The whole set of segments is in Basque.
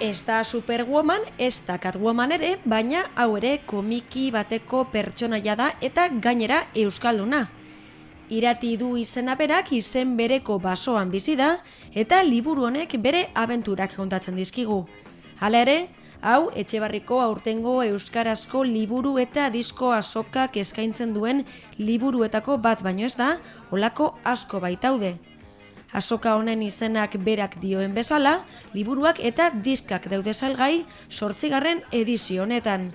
Ez da Superwoman, ez da Catwoman ere, baina hau ere komiki bateko pertsonaia da eta gainera euskalduna. Irati du izena berak izen bereko basoan bizi da eta liburu honek bere abenturak kontatzen dizkigu. Hala ere, hau Etxebarriko aurtengo euskarazko liburu eta disko azokak eskaintzen duen liburuetako bat baino ez da, holako asko baitaude. Azoka honen izenak berak dioen bezala, liburuak eta diskak daude salgai 8. edizio honetan.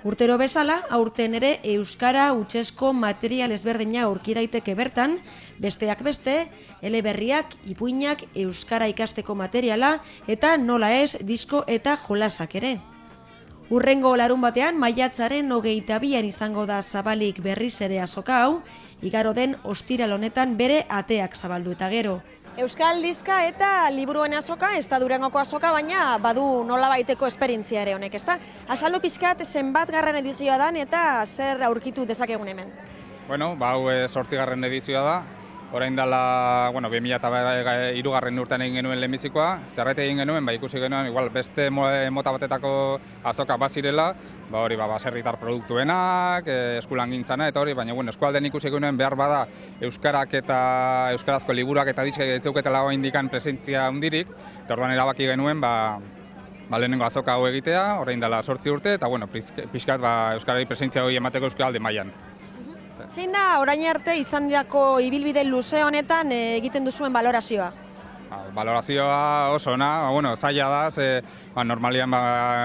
Urtero bezala, aurten ere euskara hutsezko material ezberdina aurki daiteke bertan, besteak beste, eleberriak, ipuinak, euskara ikasteko materiala eta nola ez disko eta jolasak ere. Hurrengo larunbatean maiatzaren 22an izango da zabalik berriz ere azoka hau, igaro den ostiral honetan bere ateak zabaldu eta gero. Euskal diska eta liburuen azoka, ez da Durangoko azoka, baina badu nolabaiteko esperientzia ere honek, ezta? Azaldu pixkat zenbatgarren edizioa dan eta zer aurkitu dezakegun hemen? Bueno, hau 8. edizioa da. Orain dela, 2003 urtean egin genuen lehenbizikoa, zerrete egin genuen, ikusi genuen, igual beste mota batetako azoka bazirela, hori baserritar produktuenak, eskulangintzana eta hori, baina eskualden ikusi genuen behar bada euskarak eta euskarazko liburuak eta diskak etzeuketela indikan presentzia handirik, eta orduan erabaki genuen, lehenengo azoka hau egitea, orain dela 8 urte, eta pixkat euskarari presentzia hori emateko euskalde mailan. Zein da orain arte izan diako ibilbide luze honetan egiten duzuen balorazioa? Balorazioa oso ona, zaila da, normalian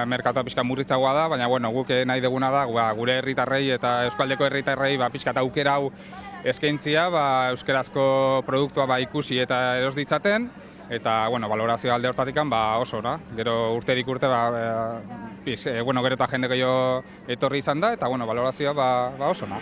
merkatua pixka murritzagoa da, baina guk nahi duguna da gure herritarrei eta euskaldeko herritarrei pixka aukera hau eskaintzia, euskarazko produktua ikusi eta eros ditzaten, eta balorazioa alde hortatik oso ona. Gero urterik urte gero eta jende gehiago etorri izan da, eta balorazioa oso ona.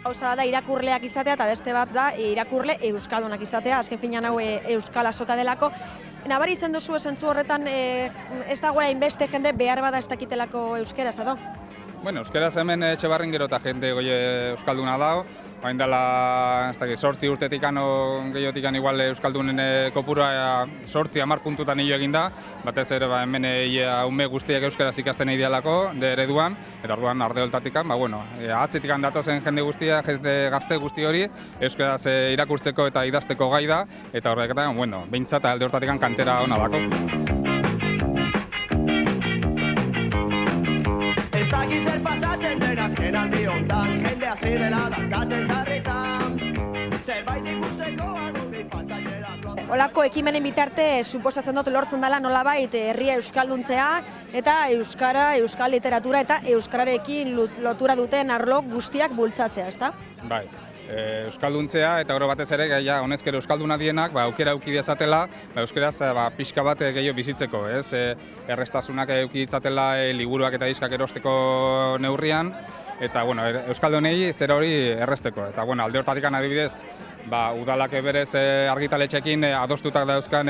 Gauza da irakurleak izatea eta beste bat da irakurle euskaldunak izatea, azken finean hau euskal azoka delako. Nabaritzen duzu zentzu horretan ez dagoela inbeste jende behar bada ez dakitelako euskeraz edo? Euskaraz hemen Etxebarrin gero eta jende euskalduna dago, hain dela 8 urtetik gehiotikan igual euskaldunen kopura 8-10 puntutan hilo egin da, batez ere hemen ume guztiak euskaraz ikasten idealako ereduan, eta orduan arde holtatik, atzetik datozen jende guztia, jende gazte guzti hori, euskaraz irakurtzeko eta idazteko gai da, eta horrek eta, behintzat alde hortatik kantera hona dako. Zer pasatzen den azken aldi hontan, jende hasi dela dakatzen zarritan, zerbait ikusteko adudik pantailerako. Olako ekimenen bitarte, suposatzen dut lortzen dela nolabait herria euskalduntzea eta euskara, euskal literatura eta euskararekin lotura duten arlo guztiak bultzatzea, ezta? Bai. Euskalduntzea eta oro batez ere honezkero euskalduna dienak aukera eduki dezatela euskaraz pixka bat gehiago bizitzeko, errestasunak eduki ditzatela liburuak eta diskak erosteko neurrian eta euskaldunei zer hori erresteko. Eta alde hortatik adibidez, udalak berez argitaletxekin adostutak dauzkan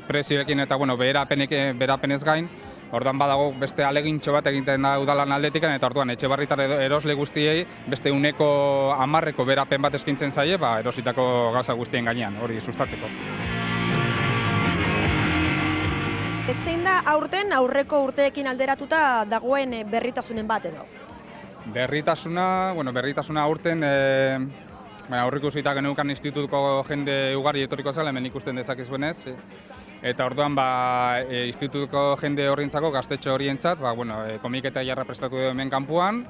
prezioekin eta beherapenez gain, orduan badago beste alegintxo bat egiten da udalan aldetik, eta orduan Etxebarritar erosle guztiei beste 10% berapen bat eskintzen zaie, erositako gauza guztien gainean, hori sustatzeko. Zein da aurten aurreko urteekin alderatuta dagoen berritasunen bat edo? Berritasuna aurten aurriko zita geneukan institutuko jende ugari etorriko zela, hemen ikusten dezakezuenez. Eta orduan institutuko jende horrientzako, gaztetxo horientzat, komiketa jarra prestatu du hemen kanpuan,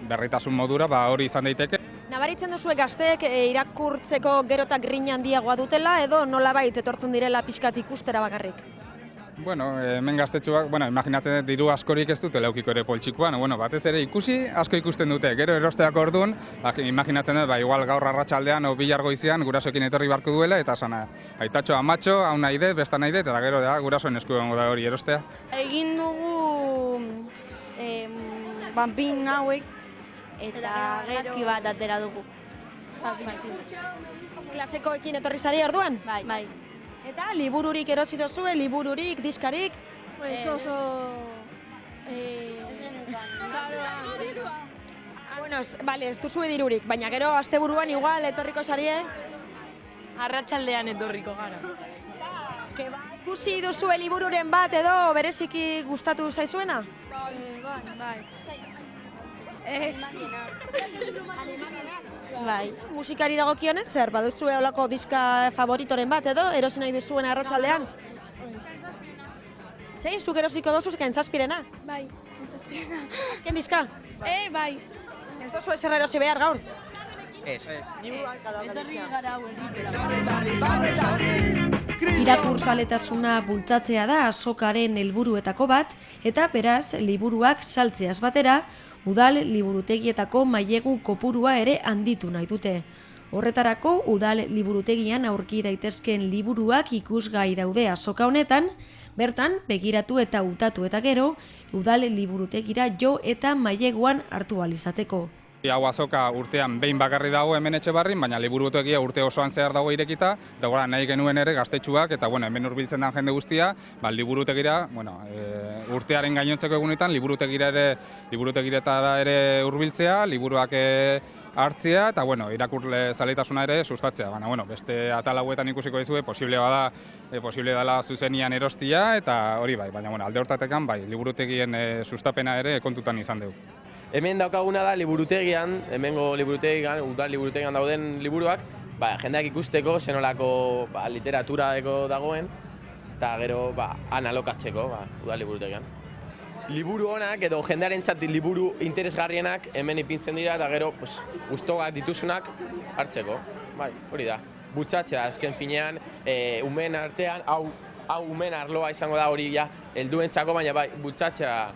berritasun modura hori izan daiteke. Nabaritzen duzue gazteek irakurtzeko gero eta grina handiagoa dutela edo nolabait etortzen direla pixkat ikustera bakarrik? Bueno, hemen gaztetxuak, imaginatzen dut diru askorik ez dute leukiko ere poltsikoan, batez ere ikusi, asko ikusten dute, gero erosteak orduan, imaginatzen dut, igual gaur arratsaldean o bihar goizean gurasoekin etorri barko duela, eta sana, aitatxo, amatxo, hau nahi dut, besta nahi dut, eta gero da, gurasoen esku egongo da hori erostea. Egin dugu banpin hauek, eta gero bat atera dugu. Klasekoekin etorri zari orduan? Bai. Eta libururik erosi duzue, libururik, diskarik? Pues oso... Bueno, ez duzue dirurik, baina gero asteburuan igual etorriko zarie? Arratsaldean etorriko gara. Ikusi duzue libururen bat edo bereziki gustatu zaizuena? Bai. Bai. Musikari dagokionez, zer, baduzue olako diska favoritoren bat edo, erosi nahi duzuen arratsaldean? Zein, zuk erosiko dozuz, kentzazpirena? Bai, kentzazpirena. Azken diska? Bai. Ez dozu ezer erosi behar gaur? Ez. Etorri gara hau egitera. Irakurzaletasuna bultzatzea da azokaren helburuetako bat, eta beraz, liburuak saltzeaz batera, udal liburutegietako mailegu kopurua ere handitu nahi dute. Horretarako, udal liburutegian aurki daitezkeen liburuak ikusgai daude azoka honetan, bertan, begiratu eta utatu eta gero, udal liburutegira jo eta maileguan hartu ahal izateko. Hau azoka urtean behin bakarri dago hemen Etxebarrin, baina liburutegia urte osoan zehar dago irekita, eta nahi genuen ere gaztetxuak, eta hemen hurbiltzen den jende guztia, liburutegira, urtearen gainontzeko egunetan, liburutegiretara ere hurbiltzea, liburuak hartzea, eta irakurle zaletasuna ere sustatzea. Beste atal hauetan ikusiko dizue, posible dela zuzenian erostia, eta hori bai, baina alde hortatekan, liburutegien sustapena ere kontutan izan dugu. Hemen daukaguna da liburutegian, hemengo liburutegian, udal liburutegian dauden liburuak, jendeak ikusteko zenolako literatura dagoen, eta gero han alokatzeko udal liburutegian. Liburu honak edo jendearentzat liburu interesgarrienak hemen ipintzen dira, eta gero gustoak dituzunak hartzeko. Hori da, bultzatzea azken finean, umeen artean, hau umeen arloa izango da hori helduentzako, baina bultzatzea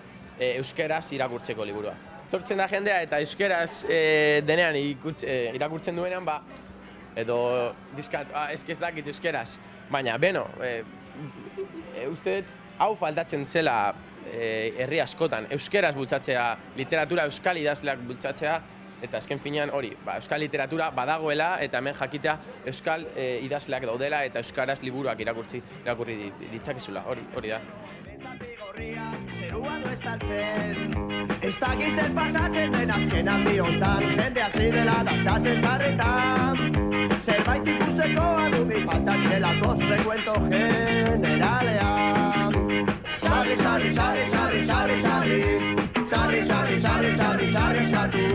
euskeraz irakurtzeko liburua. Tortzen da jendea eta euskeraz denean irakurtzen duenean, edo diskat, ez dakit euskeraz, baina, uste dut, hau faltatzen zela herri askotan, euskeraz bultzatzea, literatura euskal idazleak bultzatzea, eta azken finean hori, euskal literatura badagoela eta hemen jakitea euskal idazleak daudela eta euskaraz liburuak irakurri ditzakezula, hori da. Zerua du estaltzen, ez dakiz zer pasatzen den azken aldi hontan, jende hasi dela dantzatzen zarretan, zerbait ikusteko adumi falta direlako zure kuento generalean. Sarri, sarri, sarri, sarri, sarri, sarri, sarri, sarri, sarri, sarri, sarri, sarri, sarri,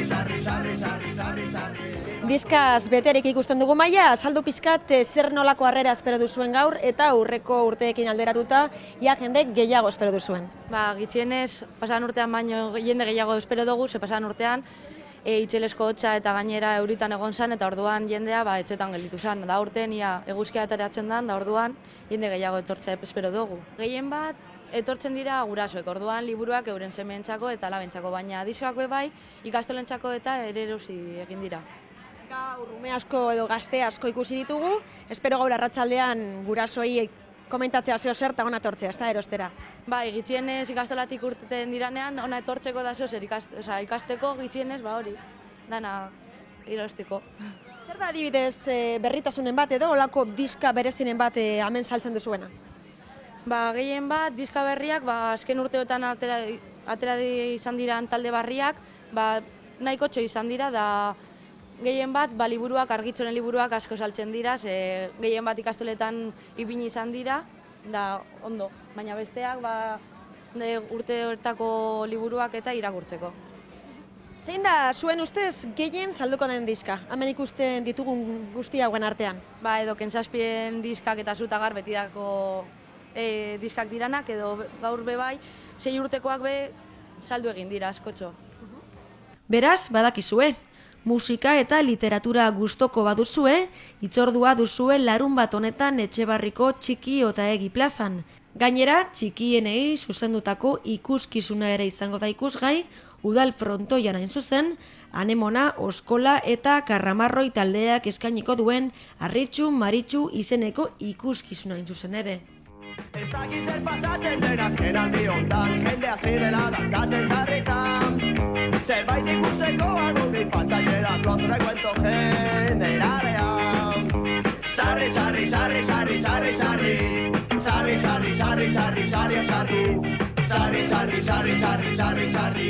sarri, sarri, sarri, sarri, sarri. Diskaz beterik ikusten dugu maila, saldu pizkat zer nolako harrera espero duzuen gaur eta aurreko urteekin alderatuta jende gehiago espero duzuen. Gitxienez, pasan urtean baino jende gehiago espero dugu, ze pasan urtean itxelesko hotza eta gainera euritan egon zen, eta orduan jendea etxetan gelditu zen. Da urtean eguzkia ateratzen den, da orduan jende gehiago etortzea espero dugu. Gehien bat, etortzen dira gurasoek, orduan liburuak euren semeentzako eta alabentzako, baina diskoak bai ikastolentzako eta ere erosi egin dira. Gaur ume asko edo gazte asko ikusi ditugu, espero gaur arratsaldean gurasoei komentatzea zeo zer eta ona etortzea, ez da erostera. Gitxienez ikastolatik urteten diranean, ona etortzeko da zer ikasteko, gitxienez hori, dana irosteko. Zer da adibidez berritasunen bat edo olako diska berezinen bat hemen saltzen duzuena? Gehien bat, diska berriak, azken urteotan atera izan dira talde barriak, nahiko txo izan dira, da gehien bat, liburuak, argitzoren liburuak asko saltzen dira, gehien bat ikastoletan ipini izan dira, da ondo, baina besteak urte horretako liburuak eta irakurtzeko. Zein da, zuen ustez, gehien salduko den diska, hemen ikusten ditugun guzti hauen artean? Edo kentzazpien diskak eta zutagar betidako diskak diranak, edo gaur bai, 6 urtekoak saldu egin dira askotxo. Beraz, badakizue, Musika eta literatura gustoko baduzue, hitzordua duzue larunbat honetan Etxebarriko Txiki Otaegi plazan. Gainera, txikienei zuzendutako ikuskizuna ere izango da ikusgai, udal frontoian hain zuzen, Anemona, Oskola eta Karramarroi taldeak eskainiko duen Harritxu Maritxu izeneko ikuskizuna hain zuzen ere. Ez dakit zer pasatzen den azken aldi hontan, jende hasi dela dantzatzen sarritan. Zerbait ikusteko adudi pantallera kontra cuento generalean. Sarri, sarri, sarri, sarri, sarri, sarri. Sarri, sarri, sarri, sarri, sarri, sarri. Sarri, sarri, sarri, sarri, sarri, sarri, sarri,